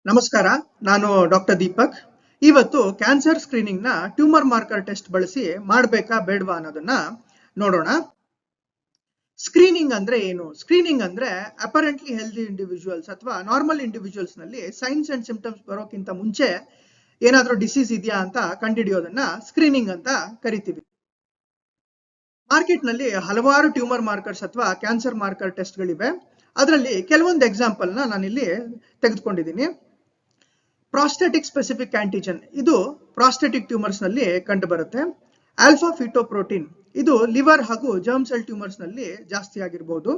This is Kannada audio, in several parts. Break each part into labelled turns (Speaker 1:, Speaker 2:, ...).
Speaker 1: ನಮಸ್ಕಾರ, ನಾನು ಡಾಕ್ಟರ್ ದೀಪಕ್. ಇವತ್ತು ಕ್ಯಾನ್ಸರ್ ಸ್ಕ್ರೀನಿಂಗ್ ನ ಟ್ಯೂಮರ್ ಮಾರ್ಕರ್ ಟೆಸ್ಟ್ ಬಳಸಿ ಮಾಡಬೇಕಾ ಬೇಡವಾ ಅನ್ನೋದನ್ನ ನೋಡೋಣ. ಸ್ಕ್ರೀನಿಂಗ್ ಅಂದ್ರೆ ಏನು? ಸ್ಕ್ರೀನಿಂಗ್ ಅಂದ್ರೆ ಅಪರೆಂಟ್ಲಿ ಹೆಲ್ದಿ ಇಂಡಿವಿಜುವಲ್ಸ್ ಅಥವಾ ನಾರ್ಮಲ್ ಇಂಡಿವಿಜುವಲ್ಸ್ ನಲ್ಲಿ ಸೈನ್ಸ್ ಅಂಡ್ ಸಿಂಪ್ಟಮ್ಸ್ ಬರೋಕ್ಕಿಂತ ಮುಂಚೆ ಏನಾದ್ರೂ ಡಿಸೀಸ್ ಇದೆಯಾ ಅಂತ ಕಂಡುಹಿಡಿಯೋದನ್ನ ಸ್ಕ್ರೀನಿಂಗ್ ಅಂತ ಕರಿತೀವಿ. ಮಾರ್ಕೆಟ್ ನಲ್ಲಿ ಹಲವಾರು ಟ್ಯೂಮರ್ ಮಾರ್ಕರ್ಸ್ ಅಥವಾ ಕ್ಯಾನ್ಸರ್ ಮಾರ್ಕರ್ ಟೆಸ್ಟ್ ಗಳಿವೆ. ಅದರಲ್ಲಿ ಕೆಲವೊಂದು ಎಕ್ಸಾಂಪಲ್ ನ ನಾನಿಲ್ಲಿ ತೆಗೆದುಕೊಂಡಿದ್ದೀನಿ. ಪ್ರಾಸ್ಟೆಟಿಕ್ ಸ್ಪೆಸಿಫಿಕ್ ಆಂಟಿಜನ್ ಇದು ಪ್ರಾಸ್ಟೆಟಿಕ್ ಟ್ಯೂಮರ್ಸ್ ನಲ್ಲಿ ಕಂಡು ಬರುತ್ತೆ. ಆಲ್ಫಾ ಫಿಟೋಪ್ರೋಟೀನ್ ಇದು ಲಿವರ್ ಹಾಗೂ ಜರ್ಮ್ ಸೆಲ್ ಟ್ಯೂಮರ್ಸ್ ನಲ್ಲಿ ಜಾಸ್ತಿ ಆಗಿರಬಹುದು.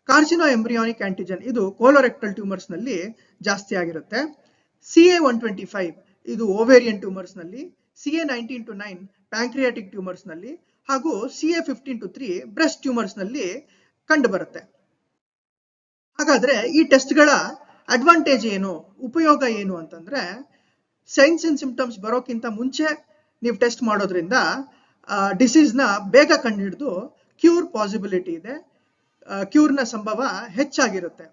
Speaker 1: ಕಾರ್ಸಿನೋ ಎಂಬ್ರಿಯಾನಿಕ್ ಆಂಟಿಜನ್ ಇದು ಕೋಲೋರೆಕ್ಟಲ್ ಟ್ಯೂಮರ್ಸ್ ನಲ್ಲಿ ಜಾಸ್ತಿ ಆಗಿರುತ್ತೆ. CA-125 ಇದು ಓವೇರಿಯನ್ ಟ್ಯೂಮರ್ಸ್ ನಲ್ಲಿ, CA-19-9 ಪ್ಯಾಂಕ್ರಿಯಾಟಿಕ್ ಟ್ಯೂಮರ್ಸ್ ನಲ್ಲಿ ಹಾಗೂ CA-15-3 ಬ್ರೆಸ್ಟ್ ಟ್ಯೂಮರ್ಸ್ ನಲ್ಲಿ ಕಂಡು ಬರುತ್ತೆ. ಹಾಗಾದ್ರೆ ಈ ಟೆಸ್ಟ್ ಗಳ ಅಡ್ವಾಂಟೇಜ್ ಏನು, ಉಪಯೋಗ ಏನು ಅಂತಂದ್ರೆ, ಸೈನ್ಸ್ ಅಂಡ್ ಸಿಂಪ್ಟಮ್ಸ್ ಬರೋಕ್ಕಿಂತ ಮುಂಚೆ ನೀವು ಟೆಸ್ಟ್ ಮಾಡೋದ್ರಿಂದ ಡಿಸೀಸ್ ನ ಬೇಗ ಕಂಡುಹಿಡಿದು ಕ್ಯೂರ್ ಪಾಸಿಬಿಲಿಟಿ ಇದೆ, ಕ್ಯೂರ್ ನ ಸಂಭವ ಹೆಚ್ಚಾಗಿರುತ್ತೆ.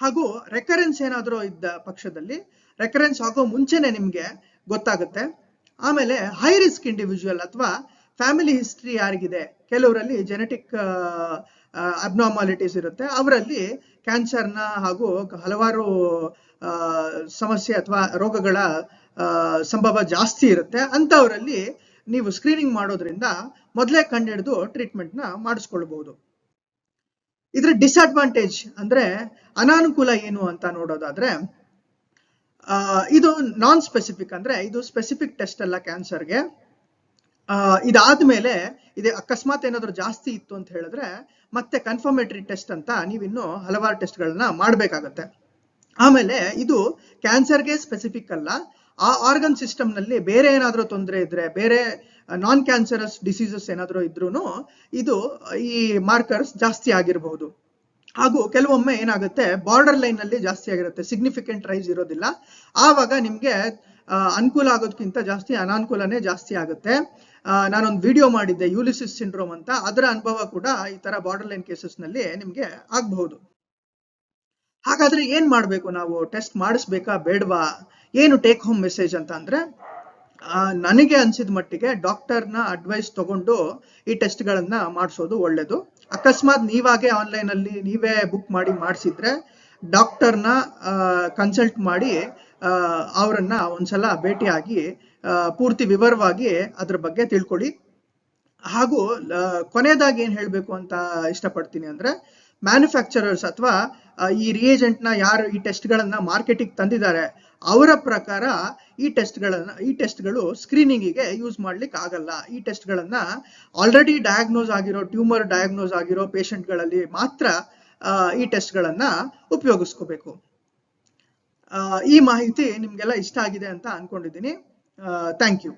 Speaker 1: ಹಾಗೂ ರೆಕರೆನ್ಸ್ ಏನಾದರೂ ಇದ್ದ ಪಕ್ಷದಲ್ಲಿ ರೆಕರೆನ್ಸ್ ಆಗೋ ಮುಂಚೆನೆ ನಿಮ್ಗೆ ಗೊತ್ತಾಗುತ್ತೆ. ಆಮೇಲೆ ಹೈ ರಿಸ್ಕ್ ಇಂಡಿವಿಜುವಲ್ ಅಥವಾ ಫ್ಯಾಮಿಲಿ ಹಿಸ್ಟ್ರಿ ಯಾರಿಗಿದೆ, ಕೆಲವರಲ್ಲಿ ಜೆನೆಟಿಕ್ ಅಬ್ನಾರ್ಮಾಲಿಟೀಸ್ ಇರುತ್ತೆ, ಅವರಲ್ಲಿ ಕ್ಯಾನ್ಸರ್ನ ಹಾಗೂ ಹಲವಾರು ಸಮಸ್ಯೆ ಅಥವಾ ರೋಗಗಳ ಸಂಭವ ಜಾಸ್ತಿ ಇರುತ್ತೆ. ಅಂತವರಲ್ಲಿ ನೀವು ಸ್ಕ್ರೀನಿಂಗ್ ಮಾಡೋದ್ರಿಂದ ಮೊದಲೇ ಕಂಡುಹಿಡಿದು ಟ್ರೀಟ್ಮೆಂಟ್ ನ ಮಾಡಿಸ್ಕೊಳ್ಬಹುದು. ಇದ್ರ ಡಿಸ್ಅಡ್ವಾಂಟೇಜ್ ಅಂದ್ರೆ ಅನಾನುಕೂಲ ಏನು ಅಂತ ನೋಡೋದಾದ್ರೆ, ಇದು ನಾನ್ ಸ್ಪೆಸಿಫಿಕ್, ಅಂದ್ರೆ ಇದು ಸ್ಪೆಸಿಫಿಕ್ ಟೆಸ್ಟ್ ಅಲ್ಲ ಕ್ಯಾನ್ಸರ್ಗೆ. ಇದಾದ್ಮೇಲೆ ಇದು ಅಕಸ್ಮಾತ್ ಏನಾದ್ರು ಜಾಸ್ತಿ ಇತ್ತು ಅಂತ ಹೇಳಿದ್ರೆ ಮತ್ತೆ ಕನ್ಫರ್ಮೇಟರಿ ಟೆಸ್ಟ್ ಅಂತ ನೀವಿನ್ನು ಹಲವಾರು ಟೆಸ್ಟ್ ಗಳನ್ನ ಮಾಡ್ಬೇಕಾಗತ್ತೆ. ಆಮೇಲೆ ಇದು ಕ್ಯಾನ್ಸರ್ಗೆ ಸ್ಪೆಸಿಫಿಕ್ ಅಲ್ಲ, ಆ ಆರ್ಗನ್ ಸಿಸ್ಟಮ್ ನಲ್ಲಿ ಬೇರೆ ಏನಾದ್ರೂ ತೊಂದರೆ ಇದ್ರೆ, ಬೇರೆ ನಾನ್ ಕ್ಯಾನ್ಸರಸ್ ಡಿಸೀಸಸ್ ಏನಾದ್ರೂ ಇದ್ರೂ ಇದು ಈ ಮಾರ್ಕರ್ಸ್ ಜಾಸ್ತಿ ಆಗಿರಬಹುದು. ಹಾಗೂ ಕೆಲವೊಮ್ಮೆ ಏನಾಗುತ್ತೆ, ಬಾರ್ಡರ್ ಲೈನ್ ನಲ್ಲಿ ಜಾಸ್ತಿ ಆಗಿರುತ್ತೆ, ಸಿಗ್ನಿಫಿಕೆಂಟ್ ರೈಸ್ ಇರೋದಿಲ್ಲ. ಆವಾಗ ನಿಮ್ಗೆ ಅನುಕೂಲ ಆಗೋದಕ್ಕಿಂತ ಜಾಸ್ತಿ ಅನಾನುಕೂಲನೇ ಜಾಸ್ತಿ ಆಗುತ್ತೆ. ನಾನೊಂದು ವಿಡಿಯೋ ಮಾಡಿದ್ದೆ ಯುಲಿಸಿಸ್ ಸಿಂಡ್ರೋಮ್ ಅಂತ, ಅದರ ಅನುಭವ ಕೂಡ ಈ ತರ ಬಾರ್ಡರ್ ಲೈನ್ ಕೇಸಸ್ ನಲ್ಲಿ ನಿಮ್ಗೆ ಆಗಬಹುದು. ಹಾಗಾದ್ರೆ ಏನ್ ಮಾಡ್ಬೇಕು ನಾವು? ಟೆಸ್ಟ್ ಮಾಡಿಸ್ಬೇಕಾ ಬೇಡವಾ? ಏನು ಟೇಕ್ ಹೋಮ್ ಮೆಸೇಜ್ ಅಂತ ಅಂದ್ರೆ, ನನಗೆ ಅನ್ಸಿದ ಮಟ್ಟಿಗೆ ಡಾಕ್ಟರ್ನ ಅಡ್ವೈಸ್ ತಗೊಂಡು ಈ ಟೆಸ್ಟ್ ಗಳನ್ನ ಮಾಡಿಸೋದು ಒಳ್ಳೇದು. ಅಕಸ್ಮಾತ್ ನೀವಾಗೆ ಆನ್ಲೈನ್ ಅಲ್ಲಿ ನೀವೇ ಬುಕ್ ಮಾಡಿ ಮಾಡಿಸಿದ್ರೆ ಡಾಕ್ಟರ್ನ ಕನ್ಸಲ್ಟ್ ಮಾಡಿ ಅವರನ್ನ ಒಂದ್ಸಲ ಭೇಟಿಯಾಗಿ ಪೂರ್ತಿ ವಿವರವಾಗಿ ಅದ್ರ ಬಗ್ಗೆ ತಿಳ್ಕೊಳ್ಳಿ. ಹಾಗೂ ಕೊನೆಯದಾಗಿ ಏನ್ ಹೇಳ್ಬೇಕು ಅಂತ ಇಷ್ಟಪಡ್ತೀನಿ ಅಂದ್ರೆ, ಮ್ಯಾನುಫ್ಯಾಕ್ಚರರ್ಸ್ ಅಥವಾ ಈ ರಿಯೇಜೆಂಟ್ ನ ಯಾರು ಈ ಟೆಸ್ಟ್ ಗಳನ್ನ ಮಾರ್ಕೆಟಿಗೆ ತಂದಿದ್ದಾರೆ ಅವರ ಪ್ರಕಾರ ಈ ಟೆಸ್ಟ್ ಗಳು ಸ್ಕ್ರೀನಿಂಗಿಗೆ ಯೂಸ್ ಮಾಡ್ಲಿಕ್ಕೆ ಆಗಲ್ಲ. ಈ ಟೆಸ್ಟ್ ಗಳನ್ನ ಆಲ್ರೆಡಿ ಡಯಾಗ್ನೋಸ್ ಆಗಿರೋ, ಟ್ಯೂಮರ್ ಡಯಾಗ್ನೋಸ್ ಆಗಿರೋ ಪೇಷಂಟ್ ಗಳಲ್ಲಿ ಮಾತ್ರ ಈ ಟೆಸ್ಟ್ ಗಳನ್ನ ಉಪಯೋಗಿಸ್ಕೋಬೇಕು. ಈ ಮಾಹಿತಿ ನಿಮ್ಗೆಲ್ಲ ಇಷ್ಟ ಆಗಿದೆ ಅಂತ ಅನ್ಕೊಂಡಿದ್ದೀನಿ. Thank you.